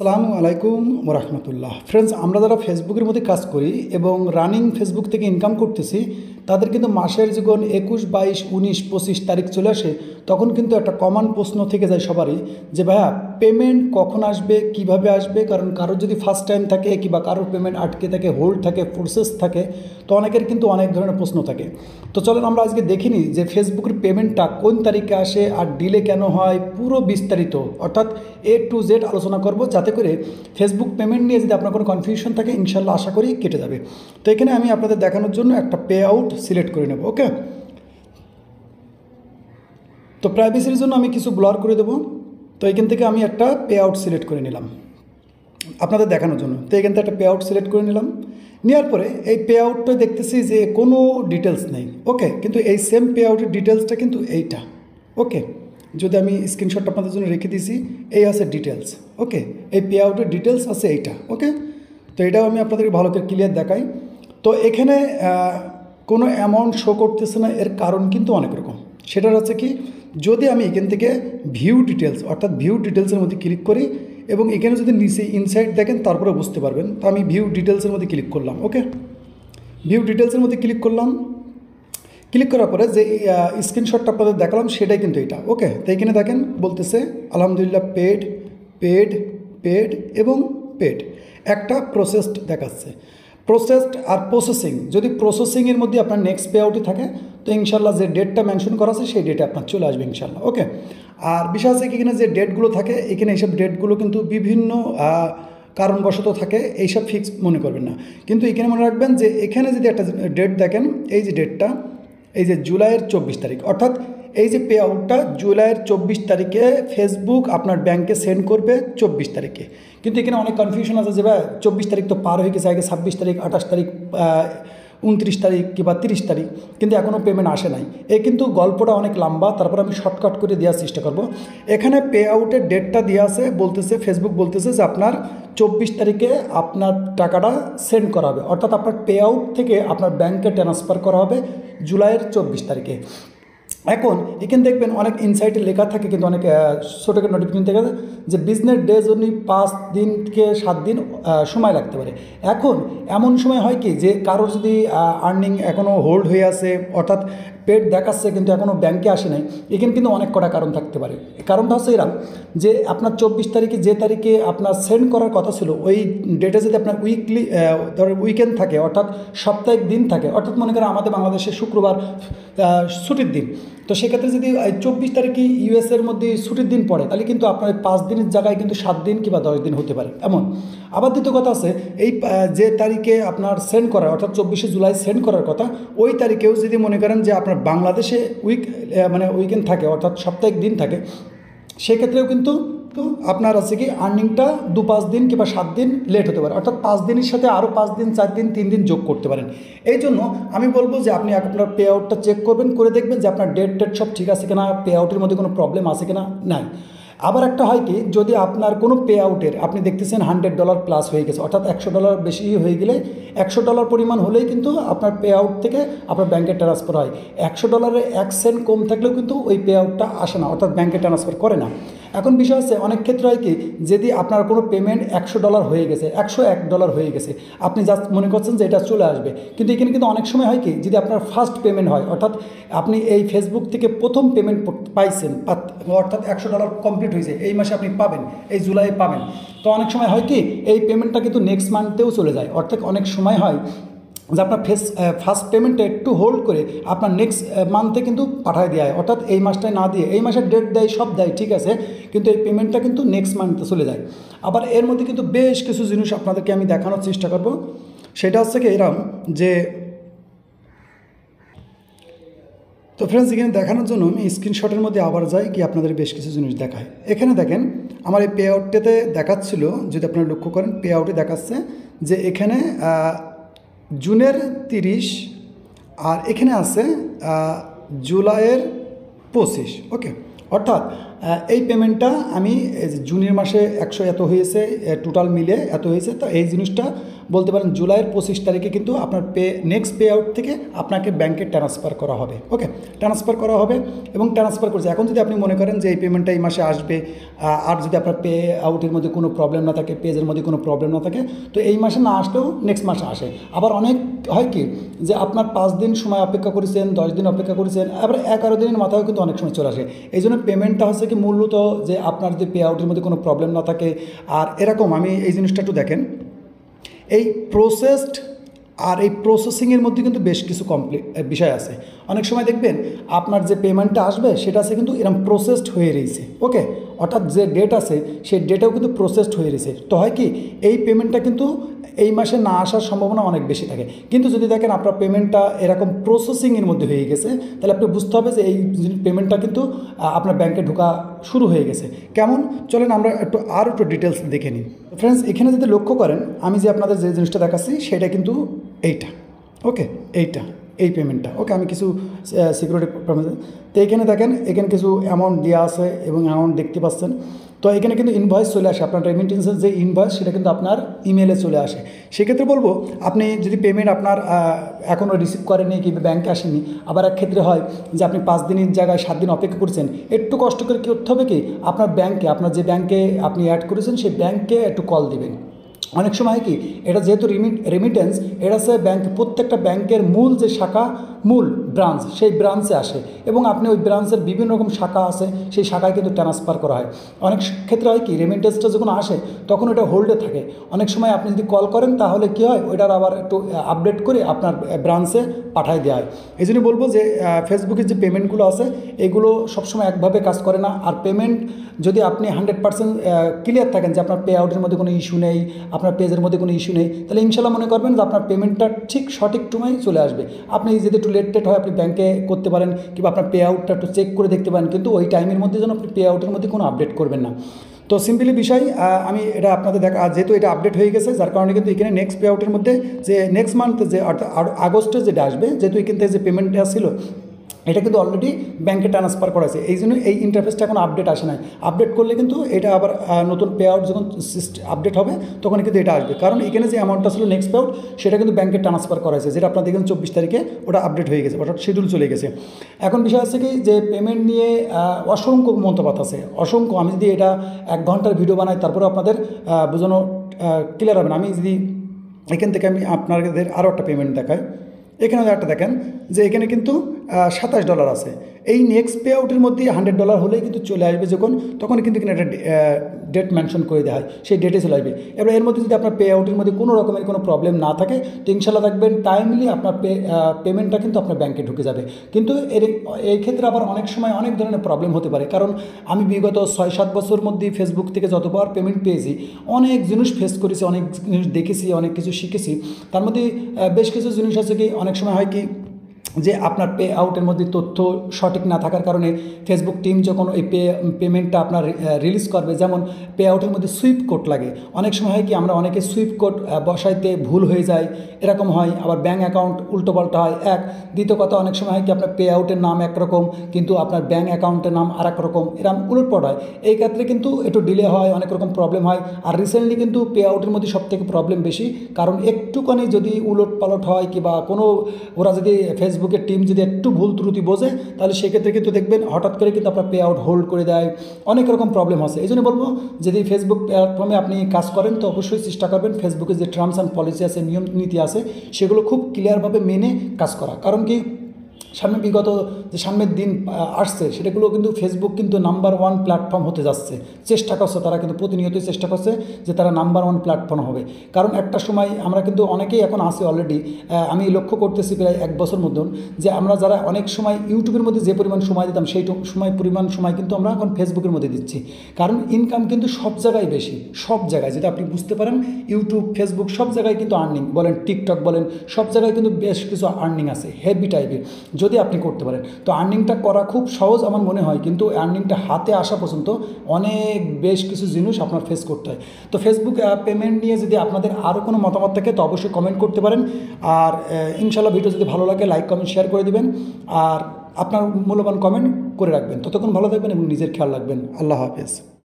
আসসালামু আলাইকুম ওরহমতুল্লাহ। ফ্রেন্ডস, আমরা যারা ফেসবুকের মধ্যে কাজ করি এবং রানিং ফেসবুক থেকে ইনকাম করতেছি, তাদের কিন্তু মাসের যখন 21, 22, 19, 25 তারিখ চলে আসে, তখন কিন্তু একটা কমন প্রশ্ন থেকে যায় সবারই যে ভাইয়া পেমেন্ট কখন আসবে, কিভাবে আসবে। কারণ কারোর যদি ফার্স্ট টাইম থাকে কিংবা কারোর পেমেন্ট আটকে থাকে, হোল্ড থাকে, প্রসেস থাকে, তো অনেকের কিন্তু অনেক ধরনের প্রশ্ন থাকে। তো চলেন আমরা আজকে দেখিনি যে ফেসবুকের পেমেন্টটা কোন তারিখে আসে আর ডিলে কেন হয়, পুরো বিস্তারিত অর্থাৎ A to Z আলোচনা করব, যাতে করে ফেসবুক পেমেন্ট নিয়ে যদি আপনার কোনো কনফিউশন থাকে ইনশাল্লাহ আশা করি কেটে যাবে। তো এখানে আমি আপনাদের দেখানোর জন্য একটা পে আউট সিলেক্ট করে নেব। ওকে, তো প্রাইভেসির জন্য আমি কিছু ব্লর করে দেবো। তো এখান থেকে আমি একটা পে আউট সিলেক্ট করে নিলাম আপনাদের দেখানোর জন্য। তো এখান থেকে একটা পে আউট সিলেক্ট করে নিলাম। নেওয়ার পরে এই পে আউটটা দেখতেছি যে কোনো ডিটেলস নেই। ওকে, কিন্তু এই সেম পে আউটের ডিটেলসটা কিন্তু এইটা। ওকে, যদি আমি স্ক্রিনশটটা আপনাদের জন্য রেখে দিয়েছি, এই আছে ডিটেলস। ওকে, এই পে আউটের ডিটেলস আছে এইটা। ওকে, তো এটাও আমি আপনাদেরকে ভালো করে ক্লিয়ার দেখাই। তো এখানে কোনো অ্যামাউন্ট শো করতেছে না, এর কারণ কিন্তু অনেক রকম। সেটা হচ্ছে কি, যদি আমি এখান থেকে ভিউ ডিটেলস অর্থাৎ ভিউ ডিটেলসের মধ্যে ক্লিক করি এবং এখানে যদি নিচে ইনসাইড দেখেন তারপরে বুঝতে পারবেন। তো আমি ভিউ ডিটেলসের মধ্যে ক্লিক করলাম। ওকে, ভিউ ডিটেলসের মধ্যে ক্লিক করলাম। ক্লিক করার পরে যে স্ক্রিনশটটা আপনাদের দেখালাম সেটাই কিন্তু এটা। ওকে, তো এখানে দেখেন বলতেছে আলহামদুলিল্লাহ পেড পেড পেড এবং পেড, একটা প্রসেসড দেখাচ্ছে। প্রসেসড আর প্রসেসিং, যদি প্রসেসিংয়ের মধ্যে আপনার নেক্সট পে আউটই থাকে তো ইনশাল্লাহ যে ডেটটা মেনশন করা আছে সেই ডেটে আপনার চলে আসবে ইনশাল্লাহ। ওকে, আর বিষয় আছে কি এখানে যে ডেটগুলো থাকে, এখানে এইসব ডেটগুলো কিন্তু বিভিন্ন কারণবশত থাকে, এইসব ফিক্স মনে করবেন না। কিন্তু এখানে মনে রাখবেন যে এখানে যদি একটা ডেট দেখেন, এই যে ডেটটা, এই যে জুলাইয়ের 24 তারিখ, অর্থাৎ এই যে পে আউটটা জুলাইয়ের 24 তারিখে ফেসবুক আপনার ব্যাংকে সেন্ড করবে 24 তারিখে। কিন্তু এখানে অনেক কনফিউশন আছে যে ভাই 24 তারিখ তো পার হয়ে গেছে, আগে 26 তারিখ, 28 তারিখ, 29 তারিখ কিংবা 30 তারিখ, কিন্তু এখনও পেমেন্ট আসে নাই। এই কিন্তু গল্পটা অনেক লম্বা, তারপর আমি শর্টকাট করে দেওয়ার চেষ্টা করব। এখানে পে আউটের ডেটটা দেওয়া আছে, বলতেছে ফেসবুক বলতেছে যে আপনার 24 তারিখে আপনার টাকাটা সেন্ড করা হবে, অর্থাৎ আপনার পে আউট থেকে আপনার ব্যাংকে ট্রান্সফার করা হবে জুলাইয়ের 24 তারিখে। এখন এখানে দেখবেন অনেক ইনসাইটে লেখা থাকে, কিন্তু অনেক ছোটো করে নোটিফিকেশন থাকে যে বিজনেস ডে জন্য 5 দিন থেকে 7 দিন সময় লাগতে পারে। এখন এমন সময় হয় কি যে কারোর যদি আর্নিং এখনও হোল্ড হয়ে আছে, অর্থাৎ পেড দেখাচ্ছে কিন্তু এখনও ব্যাংকে আসে নাই, এখানে কিন্তু অনেক কটা কারণ থাকতে পারে। কারণটা হচ্ছে এরকম যে আপনার 24 তারিখে যে তারিখে আপনার সেন্ড করার কথা ছিল, ওই ডেটে যদি আপনার উইকলি ধরেন উইকেন্ড থাকে, অর্থাৎ সাপ্তাহিক দিন থাকে, অর্থাৎ মনে করেন আমাদের বাংলাদেশে শুক্রবার ছুটির দিন, তো সেক্ষেত্রে যদি 24 তারিখে ইউএসের মধ্যে ছুটির দিন পড়ে, তাহলে কিন্তু আপনার 5 দিনের জায়গায় কিন্তু 7 দিন কিংবা 10 দিন হতে পারে এমন। আবার দ্বিতীয় কথা আছে, এই যে তারিখে আপনার সেন্ড করার অর্থাৎ 24শে জুলাই সেন্ড করার কথা, ওই তারিখেও যদি মনে করেন যে আপনার বাংলাদেশে উইকেন্ড থাকে, অর্থাৎ সাপ্তাহিক দিন থাকে, সেক্ষেত্রেও কিন্তু আপনার আছে কি আর্নিংটা 2-5 দিন কিংবা 7 দিন লেট হতে পারে, অর্থাৎ 5 দিনের সাথে আরও 5 দিন, 4 দিন, 3 দিন যোগ করতে পারেন। এই জন্য আমি বলবো যে আপনি আপনার পে আউটটা চেক করবেন, করে দেখবেন যে আপনার ডেট সব ঠিক আছে কিনা, পে আউটের মধ্যে কোনো প্রবলেম আছে কিনা নাই। আবার একটা হয় কি, যদি আপনার কোনো পে আউটের আপনি দেখতেছেন $100 প্লাস হয়ে গেছে, অর্থাৎ $100 বেশি হয়ে গেলে, $100 পরিমাণ হলেই কিন্তু আপনার পে আউট থেকে আপনার ব্যাংকে ট্রান্সফার হয়। $100 1 সেন্ট কম থাকলেও কিন্তু ওই পে আউটটা আসে না, অর্থাৎ ব্যাংকে ট্রান্সফার করে না। এখন বিষয় আছে অনেক ক্ষেত্রে হয় কি, যদি আপনার কোনো পেমেন্ট $100 হয়ে গেছে, $101 হয়ে গেছে, আপনি জাস্ট মনে করছেন যে এটা চলে আসবে, কিন্তু এখানে কিন্তু অনেক সময় হয় কি, যদি আপনার ফার্স্ট পেমেন্ট হয়, অর্থাৎ আপনি এই ফেসবুক থেকে প্রথম পেমেন্ট পাইছেন, অর্থাৎ $100 কমপ্লিট হয়েছে, এই মাসে আপনি পাবেন, এই জুলাইয়ে পাবেন, তো অনেক সময় হয় কি এই পেমেন্টটা কিন্তু নেক্সট মান্থেও চলে যায়। অর্থাৎ অনেক সময় হয় যে আপনার ফার্স্ট পেমেন্টটা একটু হোল্ড করে আপনার নেক্সট মান্থে কিন্তু পাঠায় দেওয়া হয়, অর্থাৎ এই মাসটায় না দিয়ে এই মাসের ডেট দেয়, সব দেয় ঠিক আছে, কিন্তু এই পেমেন্টটা কিন্তু নেক্সট মান্থে চলে যায়। আবার এর মধ্যে কিন্তু বেশ কিছু জিনিস আপনাদেরকে আমি দেখানোর চেষ্টা করব। সেটা হচ্ছে কি এরকম যে, তো ফ্রেন্ডস এখানে দেখানোর জন্য আমি স্ক্রিনশটের মধ্যে আবার যাই, কি আপনাদের বেশ কিছু জিনিস দেখায়। এখানে দেখেন আমার এই পে আউটটাতে দেখাচ্ছিল, যদি আপনারা লক্ষ্য করেন পে আউটে দেখাচ্ছে যে এখানে জুনের 30 আর এখানে আছে জুলাইয়ের 25। ওকে, অর্থাৎ এই পেমেন্টটা আমি জুনের মাসে 100 এত হয়েছে, টোটাল মিলে এত হয়েছে। তো এই জিনিসটা বলতে পারেন জুলাইয়ের 25 তারিখে কিন্তু আপনার নেক্সট পে আউট থেকে আপনাকে ব্যাংকে ট্রান্সফার করা হবে। ওকে, ট্রান্সফার করা হবে এবং ট্রান্সফার করছে। এখন যদি আপনি মনে করেন যে এই পেমেন্টটা এই মাসে আসবে, আর যদি আপনার পে আউটের মধ্যে কোনো প্রবলেম না থাকে, পেজের মধ্যে কোনো প্রবলেম না থাকে, তো এই মাসে না আসলেও নেক্সট মাসে আসে। আবার অনেক হয় কি যে আপনার 5 দিন সময় অপেক্ষা করেছেন, 10 দিন অপেক্ষা করেছেন, আবার 11 দিনের মাথায় কিন্তু অনেক সময় চলে আসে। এই জন্য পেমেন্টটা হচ্ছে কি মূলত যে আপনার যদি পে আউটের মধ্যে কোনো প্রবলেম না থাকে। আর এরকম আমি এই জিনিসটা একটু দেখেন, এই প্রসেসড আর এই প্রসেসিংয়ের মধ্যে কিন্তু বেশ কিছু বিষয় আছে। অনেক সময় দেখবেন আপনার যে পেমেন্টটা আসবে সেটা আছে কিন্তু এরকম প্রসেসড হয়ে রয়েছে। ওকে, অর্থাৎ যে ডেট আছে সেই ডেটেও কিন্তু প্রসেসড হয়ে রয়েছে। তো হয় কি এই পেমেন্টটা কিন্তু এই মাসে না আসার সম্ভাবনা অনেক বেশি থাকে। কিন্তু যদি দেখেন আপনার পেমেন্টটা এরকম প্রসেসিংয়ের মধ্যে হয়ে গেছে, তাহলে আপনি বুঝতে হবে যে এই পেমেন্টটা কিন্তু আপনার ব্যাংকে ঢোকা শুরু হয়ে গেছে। কেমন, চলেন আমরা আরও একটু ডিটেলস দেখে নিই। ফ্রেন্ডস, এখানে যদি লক্ষ্য করেন আমি যে আপনাদের যে জিনিসটা দেখাচ্ছি সেটা কিন্তু এইটা। ওকে, এই পেমেন্টটা। ওকে, আমি কিছু সিকিউরিটি তো এখানে দেখেন, এখানে কিছু অ্যামাউন্ট দেওয়া আছে এবং অ্যামাউন্ট দেখতে পাচ্ছেন। তো এখানে কিন্তু ইনভয়েস চলে আসে, আপনার রেমিটেন্সের যে ইনভয়েস সেটা কিন্তু আপনার ইমেলে চলে আসে। সেক্ষেত্রে বলবো আপনি যদি পেমেন্ট আপনার এখনও রিসিভ করেনি কিংবা ব্যাংকে আসেনি, আবার এক ক্ষেত্রে হয় যে আপনি 5 দিনের জায়গায় 7 দিন অপেক্ষা করছেন, একটু কষ্ট করে কী করতে হবে কি আপনার ব্যাংকে, আপনার যে ব্যাংকে আপনি অ্যাড করেছেন সেই ব্যাংকে একটু কল দিবেন। অনেক সময় কি এটা যেহেতু রেমিটেন্স, এটা হচ্ছে প্রত্যেকটা ব্যাংকের মূল যে শাখা, মূল ব্রাঞ্চ, সেই ব্রাঞ্চে আসে এবং আপনি ওই ব্রাঞ্চের বিভিন্ন রকম শাখা আছে, সেই শাখায় কিন্তু ট্রান্সফার করা হয়। অনেক ক্ষেত্রে হয় কি রেমিটেন্সটা যখন আসে তখন ওটা হোল্ডে থাকে। অনেক সময় আপনি যদি কল করেন তাহলে কী হয়, ওইটার আবার একটু আপডেট করে আপনার ব্রাঞ্চে পাঠাই দেওয়া হয়। এই জন্য বলবো যে ফেসবুকের যে পেমেন্টগুলো আছে এগুলো সবসময় একভাবে কাজ করে না। আর পেমেন্ট যদি আপনি 100% ক্লিয়ার থাকেন যে আপনার পে আউটের মধ্যে কোনো ইস্যু নেই, আপনার পেজের মধ্যে কোনো ইস্যু নেই, তাহলে ইনশাল্লাহ মনে করবেন যে আপনার পেমেন্টটা ঠিক সঠিক সময়ে চলে আসবে। আপনি যদি একটু লেট হয় আপনি ব্যাংকে করতে পারেন কিংবা আপনার পে আউটটা একটু চেক করে দেখতে পারেন, কিন্তু ওই টাইমের মধ্যে যেন আপনি পে আউটের মধ্যে কোনো আপডেট করবেন না। তো সিম্পলি বিষয় আমি এটা আপনাদের যেহেতু এটা আপডেট হয়ে গেছে যার কারণে কিন্তু এখানে নেক্সট পে আউটের মধ্যে যে নেক্সট মান্থ যে অর্থাৎ আগস্টে যেটা আসবে, যেহেতু এখান থেকে যে পেমেন্টটা ছিল এটা কিন্তু অলরেডি ব্যাংকে ট্রান্সফার করা আছে। এই জন্য এই ইন্টারফেসটা এখন আপডেট আসে নাই। আপডেট করলে কিন্তু এটা আবার নতুন পে আউট যখন আপডেট হবে তখন কিন্তু এটা আসবে, কারণ এখানে যে অ্যামাউন্টটা ছিল নেক্সট পে আউট সেটা কিন্তু ব্যাংকে ট্রান্সফার করা হয়েছে, যেটা আপনার দেখেন 24 তারিখে ওটা আপডেট হয়ে গেছে, অর্থাৎ শিডিউল চলে গেছে। এখন বিষয় আছে কি যে পেমেন্ট নিয়ে অসংখ্য মন্তব্য আছে, অসংখ্য। আমি যদি এটা 1 ঘন্টার ভিডিও বানাই তারপরে আপনাদের বোঝানো ক্লিয়ার হবে না। আমি যদি এখান থেকে আমি আপনাদের আরও একটা পেমেন্ট দেখাই, এখানে একটা দেখেন যে এখানে কিন্তু $27 আছে। এই নেক্সট পে আউটের মধ্যে $100 হলেই কিন্তু চলে আসবে যখন, তখন কিন্তু এখানে একটা ডেট মেনশন করে দেওয়া হয়, সেই ডেটে চলে আসবে। এবার এর মধ্যে যদি আপনার পে আউটের মধ্যে কোনো রকমের কোনো প্রবলেম না থাকে তো ইনশাল্লাহ দেখবেন টাইমলি আপনার পেমেন্টটা কিন্তু আপনার ব্যাংকে ঢুকে যাবে। কিন্তু এই ক্ষেত্রে আবার অনেক সময় অনেক ধরনের প্রবলেম হতে পারে, কারণ আমি বিগত 6-7 বছর মধ্যে ফেসবুক থেকে যতবার পেমেন্ট পেয়েছি অনেক জিনিস ফেস করেছি, অনেক জিনিস দেখেছি, অনেক কিছু শিখেছি। তার মধ্যে বেশ কিছু জিনিস আছে কি অনেক সময় হয় কি যে আপনার পে আউটের মধ্যে তথ্য সঠিক না থাকার কারণে ফেসবুক টিম যখন ওই পেমেন্টটা আপনার রিলিজ করবে, যেমন পে আউটের মধ্যে সুইফট কোড লাগে। অনেক সময় হয় কি আমরা অনেকে সুইফট কোড বসাইতে ভুল হয়ে যায়, এরকম হয়। আবার ব্যাঙ্ক অ্যাকাউন্ট উল্টোপাল্টা হয়। দ্বিতীয় কথা, অনেক সময় হয় কি আপনার পে আউটের নাম একরকম কিন্তু আপনার ব্যাঙ্ক অ্যাকাউন্টের নাম আর এক রকম, এরকম উলটপালট হয়। এই ক্ষেত্রে কিন্তু একটু ডিলে হয়, অনেক রকম প্রবলেম হয়। আর রিসেন্টলি কিন্তু পে আউটের মধ্যে সবথেকে প্রবলেম বেশি, কারণ একটুখানি যদি উলটপালট হয় কিংবা কোনো ওরা যদি ফেসবুকের টিম যদি একটু ভুল ত্রুটি বোঝে তাহলে সেক্ষেত্রে কিন্তু দেখবেন হঠাৎ করে কিন্তু আপনার পে আউট হোল্ড করে দেয়, অনেক রকম প্রবলেম আছে। এই জন্য বলবো যদি ফেসবুক প্ল্যাটফর্মে আপনি কাজ করেন তো অবশ্যই চেষ্টা করবেন ফেসবুকের যে টার্মস অ্যান্ড পলিসি আছে, নিয়ম নীতি আছে, সেগুলো খুব ক্লিয়ারভাবে মেনে কাজ করা। কারণ কি সামনে বিগত যে সামনের দিন আসছে সেটাগুলো কিন্তু ফেসবুক কিন্তু নাম্বার 1 প্ল্যাটফর্ম হতে যাচ্ছে, চেষ্টা করছে তারা, কিন্তু প্রতিনিয়তই চেষ্টা করছে যে তারা নাম্বার 1 প্ল্যাটফর্ম হবে। কারণ একটা সময় আমরা কিন্তু অনেকেই এখন আসি অলরেডি, আমি লক্ষ্য করতেছি প্রায় 1 বছর মতন যে আমরা যারা অনেক সময় ইউটিউবের মধ্যে যে পরিমাণ সময় দিতাম সেই পরিমাণ সময় কিন্তু আমরা এখন ফেসবুকের মধ্যে দিচ্ছি। কারণ ইনকাম কিন্তু সব জায়গায় বেশি, সব জায়গায়, যেটা আপনি বুঝতে পারেন ইউটিউব, ফেসবুক সব জায়গায় কিন্তু আর্নিং বলেন, টিকটক বলেন, সব জায়গায় কিন্তু বেশ কিছু আর্নিং আছে হেভি টাইপের, যদি আপনি করতে পারেন। তো আর্নিংটা করা খুব সহজ আমার মনে হয়, কিন্তু আর্নিংটা হাতে আসা পর্যন্ত অনেক বেশ কিছু জিনিস আপনার ফেস করতে হয়। তো ফেসবুক পেমেন্ট নিয়ে যদি আপনাদের আরও কোনো মতামত থাকে তো অবশ্যই কমেন্ট করতে পারেন। আর ইনশাল্লাহ ভিডিও যদি ভালো লাগে লাইক কমেন্ট শেয়ার করে দিবেন। আর আপনার মূল্যবান কমেন্ট করে রাখবেন। ততক্ষণ ভালো থাকবেন এবং নিজের খেয়াল রাখবেন। আল্লাহ হাফেজ।